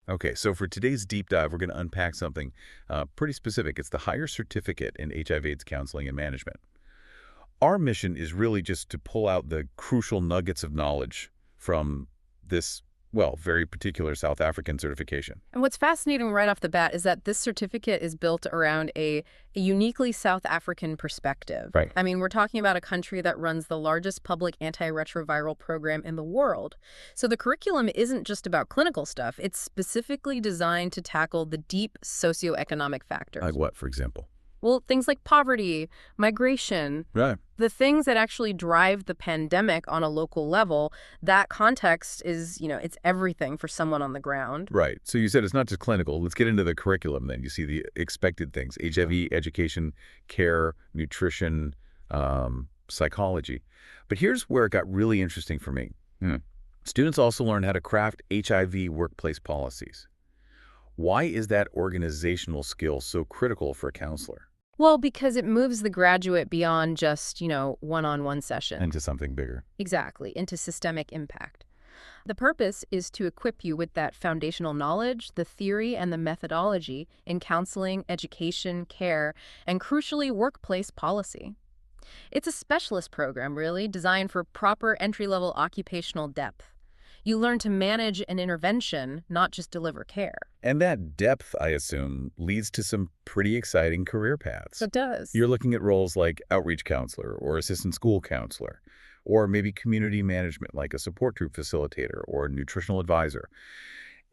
Okay, so for today's deep dive, we're going to unpack something pretty specific. It's the higher certificate in HIV/AIDS counseling and management. Our mission is really just to pull out the crucial nuggets of knowledge from this, well, very particular South African certification. And what's fascinating right off the bat is that this certificate is built around a uniquely South African perspective. Right. I mean, we're talking about a country that runs the largest public antiretroviral program in the world. So the curriculum isn't just about clinical stuff. It's specifically designed to tackle the deep socioeconomic Like factors. what, for example? Well, things like poverty, migration, Right. the things that actually drive the pandemic on a local level, that context is, it's everything for someone on the ground. Right. So you said it's not just clinical. Let's get into the curriculum then. You see the expected things: HIV, education, care, nutrition, psychology. But here's where it got really interesting for me. Hmm. Students also learn how to craft HIV workplace policies. Why is that organizational skill so critical for a counselor? Well, because it moves the graduate beyond just, one-on-one session. Into something bigger. Exactly, into systemic impact. The purpose is to equip you with that foundational knowledge, the theory, and the methodology in counseling, education, care, and crucially, workplace policy. It's a specialist program, really, designed for proper entry-level occupational depth. You learn to manage an intervention, not just deliver care. And that depth, I assume, leads to some pretty exciting career paths. It does. You're looking at roles like outreach counselor or assistant school counselor, or maybe community management like a support group facilitator or nutritional advisor.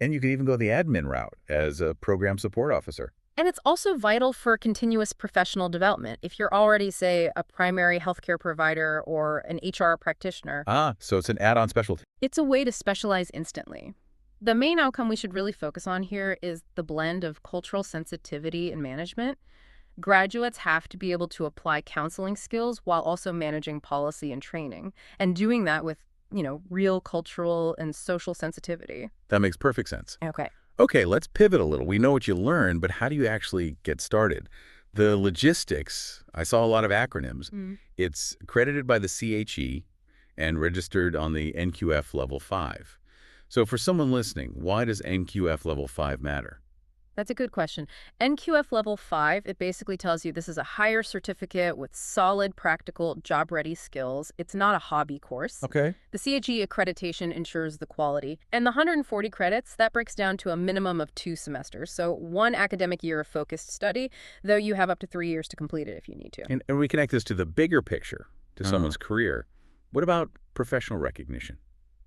And you could even go the admin route as a program support officer. And it's also vital for continuous professional development. If you're already, say, a primary healthcare provider or an HR practitioner, Ah, so it's an add-on specialty. it's a way to specialize instantly. The main outcome we should really focus on here is the blend of cultural sensitivity and management. Graduates have to be able to apply counseling skills while also managing policy and training, and doing that with, real cultural and social sensitivity. That makes perfect sense. Okay. Okay, let's pivot a little. We know what you learned, but how do you actually get started? The logistics, I saw a lot of acronyms. It's accredited by the CHE and registered on the NQF Level 5. So for someone listening, why does NQF Level 5 matter? That's a good question. NQF Level 5, it basically tells you this is a higher certificate with solid, practical, job-ready skills. It's not a hobby course. Okay. The CHE accreditation ensures the quality. And the 140 credits, that breaks down to a minimum of 2 semesters. So 1 academic year of focused study, though you have up to 3 years to complete it if you need to. And we connect this to the bigger picture, to someone's career. What about professional recognition?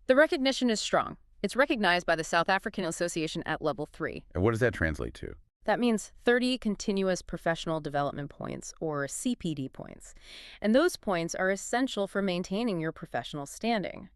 The recognition is strong. It's recognized by the South African Association at Level 3. And what does that translate to? That means 30 continuous professional development points, or CPD points. And those points are essential for maintaining your professional standing.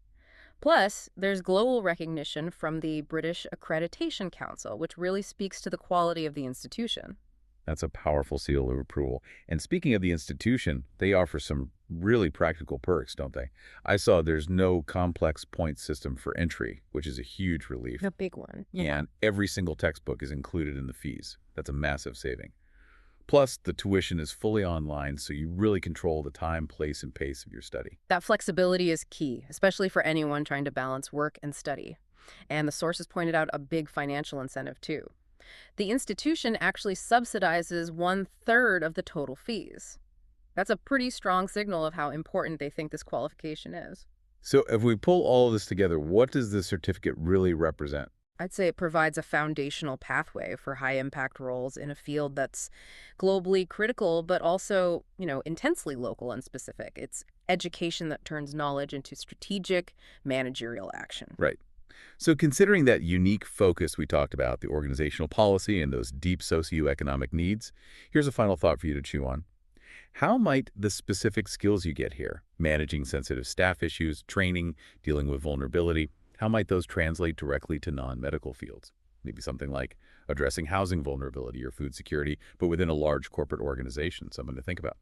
Plus, there's global recognition from the British Accreditation Council, which really speaks to the quality of the institution. That's a powerful seal of approval. And speaking of the institution, they offer some really practical perks, don't they? I saw there's no complex point system for entry, which is a huge relief. A big one. And every single textbook is included in the fees. That's a massive saving. Plus, the tuition is fully online, so you really control the time, place, and pace of your study. That flexibility is key, especially for anyone trying to balance work and study. And the sources pointed out a big financial incentive, too. The institution actually subsidizes 1/3 of the total fees. That's a pretty strong signal of how important they think this qualification is. So if we pull all of this together, what does the certificate really represent? I'd say it provides a foundational pathway for high-impact roles in a field that's globally critical, but also, intensely local and specific. It's education that turns knowledge into strategic managerial action. Right. So considering that unique focus we talked about, the organizational policy and those deep socioeconomic needs, here's a final thought for you to chew on. How might the specific skills you get here, managing sensitive staff issues, training, dealing with vulnerability, how might those translate directly to non-medical fields? Maybe something like addressing housing vulnerability or food security, but within a large corporate organization, something to think about.